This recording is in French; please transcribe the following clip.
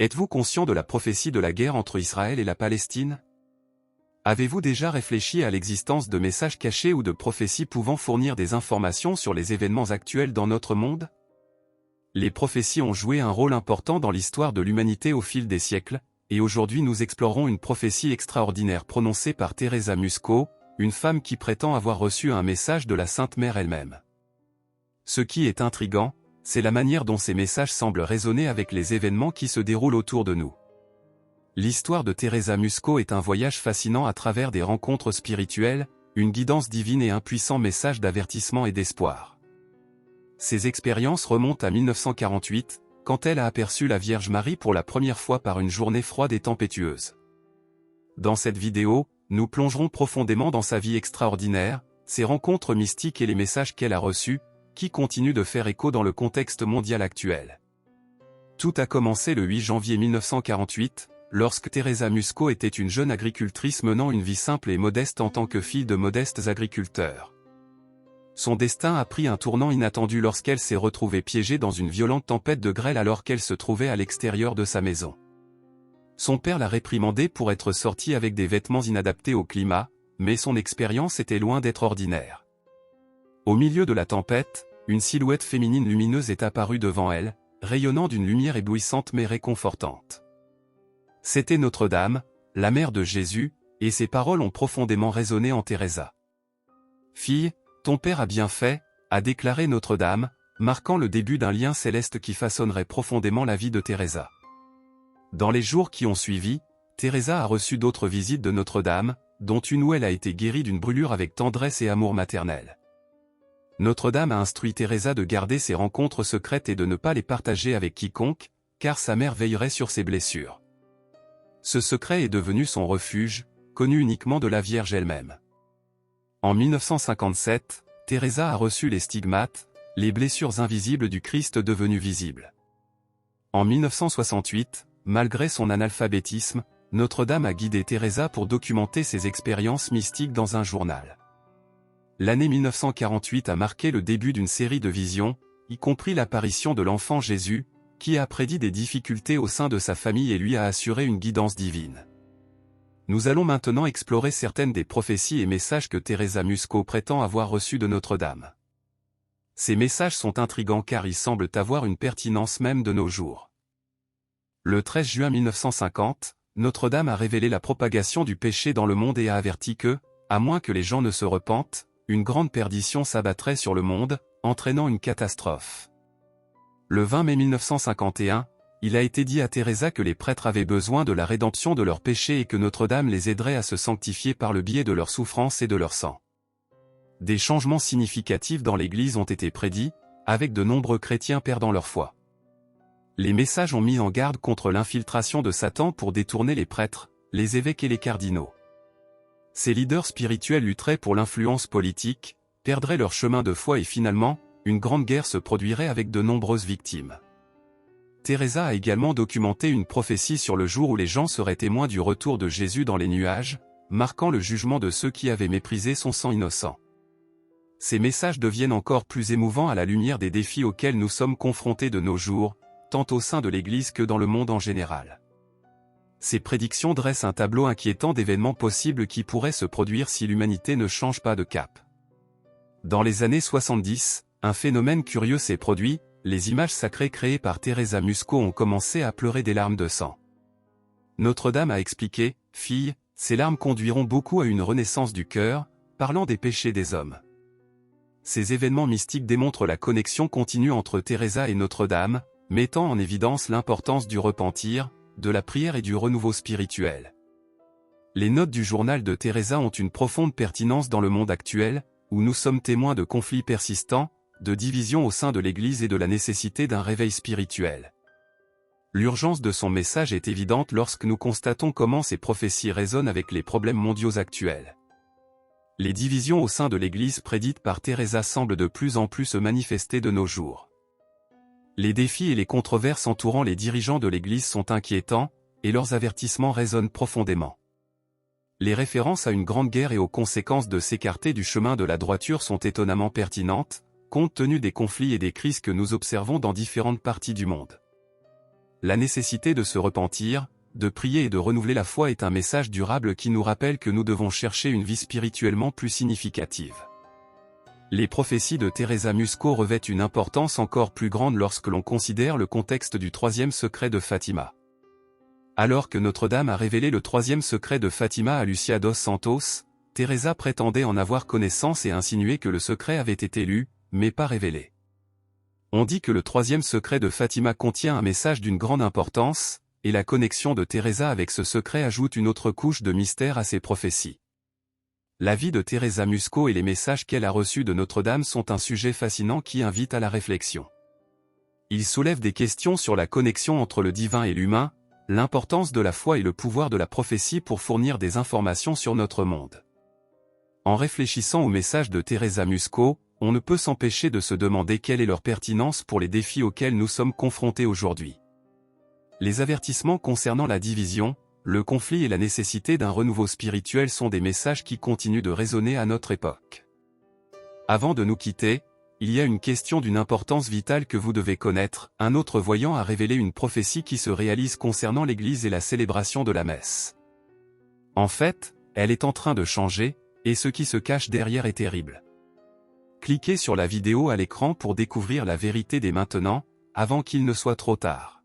Êtes-vous conscient de la prophétie de la guerre entre Israël et la Palestine? Avez-vous déjà réfléchi à l'existence de messages cachés ou de prophéties pouvant fournir des informations sur les événements actuels dans notre monde? Les prophéties ont joué un rôle important dans l'histoire de l'humanité au fil des siècles, et aujourd'hui nous explorons une prophétie extraordinaire prononcée par Teresa Musco, une femme qui prétend avoir reçu un message de la Sainte Mère elle-même. Ce qui est intriguant, c'est la manière dont ces messages semblent résonner avec les événements qui se déroulent autour de nous. L'histoire de Teresa Musco est un voyage fascinant à travers des rencontres spirituelles, une guidance divine et un puissant message d'avertissement et d'espoir. Ces expériences remontent à 1948, quand elle a aperçu la Vierge Marie pour la première fois par une journée froide et tempétueuse. Dans cette vidéo, nous plongerons profondément dans sa vie extraordinaire, ses rencontres mystiques et les messages qu'elle a reçus, qui continuent de faire écho dans le contexte mondial actuel. Tout a commencé le 8 janvier 1948, lorsque Teresa Musco était une jeune agricultrice menant une vie simple et modeste en tant que fille de modestes agriculteurs. Son destin a pris un tournant inattendu lorsqu'elle s'est retrouvée piégée dans une violente tempête de grêle alors qu'elle se trouvait à l'extérieur de sa maison. Son père l'a réprimandée pour être sortie avec des vêtements inadaptés au climat, mais son expérience était loin d'être ordinaire. Au milieu de la tempête, une silhouette féminine lumineuse est apparue devant elle, rayonnant d'une lumière éblouissante mais réconfortante. C'était Notre-Dame, la mère de Jésus, et ses paroles ont profondément résonné en Teresa. « Fille, ton père a bien fait », a déclaré Notre-Dame, marquant le début d'un lien céleste qui façonnerait profondément la vie de Teresa. Dans les jours qui ont suivi, Teresa a reçu d'autres visites de Notre-Dame, dont une où elle a été guérie d'une brûlure avec tendresse et amour maternel. Notre-Dame a instruit Teresa de garder ses rencontres secrètes et de ne pas les partager avec quiconque, car sa mère veillerait sur ses blessures. Ce secret est devenu son refuge, connu uniquement de la Vierge elle-même. En 1957, Teresa a reçu les stigmates, les blessures invisibles du Christ devenues visibles. En 1968, malgré son analphabétisme, Notre-Dame a guidé Teresa pour documenter ses expériences mystiques dans un journal. L'année 1948 a marqué le début d'une série de visions, y compris l'apparition de l'enfant Jésus, qui a prédit des difficultés au sein de sa famille et lui a assuré une guidance divine. Nous allons maintenant explorer certaines des prophéties et messages que Teresa Musco prétend avoir reçus de Notre-Dame. Ces messages sont intrigants car ils semblent avoir une pertinence même de nos jours. Le 13 juin 1950, Notre-Dame a révélé la propagation du péché dans le monde et a averti que, à moins que les gens ne se repentent, une grande perdition s'abattrait sur le monde, entraînant une catastrophe. Le 20 mai 1951, il a été dit à Teresa que les prêtres avaient besoin de la rédemption de leurs péchés et que Notre-Dame les aiderait à se sanctifier par le biais de leur souffrance et de leur sang. Des changements significatifs dans l'Église ont été prédits, avec de nombreux chrétiens perdant leur foi. Les messages ont mis en garde contre l'infiltration de Satan pour détourner les prêtres, les évêques et les cardinaux. Ces leaders spirituels lutteraient pour l'influence politique, perdraient leur chemin de foi et finalement, une grande guerre se produirait avec de nombreuses victimes. Teresa a également documenté une prophétie sur le jour où les gens seraient témoins du retour de Jésus dans les nuages, marquant le jugement de ceux qui avaient méprisé son sang innocent. Ces messages deviennent encore plus émouvants à la lumière des défis auxquels nous sommes confrontés de nos jours, tant au sein de l'Église que dans le monde en général. Ces prédictions dressent un tableau inquiétant d'événements possibles qui pourraient se produire si l'humanité ne change pas de cap. Dans les années 70, un phénomène curieux s'est produit, les images sacrées créées par Teresa Musco ont commencé à pleurer des larmes de sang. Notre-Dame a expliqué, « Fille, ces larmes conduiront beaucoup à une renaissance du cœur, parlant des péchés des hommes. » Ces événements mystiques démontrent la connexion continue entre Teresa et Notre-Dame, mettant en évidence l'importance du repentir, de la prière et du renouveau spirituel. Les notes du journal de Teresa ont une profonde pertinence dans le monde actuel, où nous sommes témoins de conflits persistants, de divisions au sein de l'Église et de la nécessité d'un réveil spirituel. L'urgence de son message est évidente lorsque nous constatons comment ces prophéties résonnent avec les problèmes mondiaux actuels. Les divisions au sein de l'Église prédites par Teresa semblent de plus en plus se manifester de nos jours. Les défis et les controverses entourant les dirigeants de l'Église sont inquiétants, et leurs avertissements résonnent profondément. Les références à une grande guerre et aux conséquences de s'écarter du chemin de la droiture sont étonnamment pertinentes, compte tenu des conflits et des crises que nous observons dans différentes parties du monde. La nécessité de se repentir, de prier et de renouveler la foi est un message durable qui nous rappelle que nous devons chercher une vie spirituellement plus significative. Les prophéties de Teresa Musco revêtent une importance encore plus grande lorsque l'on considère le contexte du troisième secret de Fatima. Alors que Notre-Dame a révélé le troisième secret de Fatima à Lucia dos Santos, Teresa prétendait en avoir connaissance et insinuait que le secret avait été lu, mais pas révélé. On dit que le troisième secret de Fatima contient un message d'une grande importance, et la connexion de Teresa avec ce secret ajoute une autre couche de mystère à ses prophéties. La vie de Teresa Musco et les messages qu'elle a reçus de Notre-Dame sont un sujet fascinant qui invite à la réflexion. Ils soulèvent des questions sur la connexion entre le divin et l'humain, l'importance de la foi et le pouvoir de la prophétie pour fournir des informations sur notre monde. En réfléchissant aux messages de Teresa Musco, on ne peut s'empêcher de se demander quelle est leur pertinence pour les défis auxquels nous sommes confrontés aujourd'hui. Les avertissements concernant la division, le conflit et la nécessité d'un renouveau spirituel sont des messages qui continuent de résonner à notre époque. Avant de nous quitter, il y a une question d'une importance vitale que vous devez connaître. Un autre voyant a révélé une prophétie qui se réalise concernant l'Église et la célébration de la messe. En fait, elle est en train de changer, et ce qui se cache derrière est terrible. Cliquez sur la vidéo à l'écran pour découvrir la vérité dès maintenant, avant qu'il ne soit trop tard.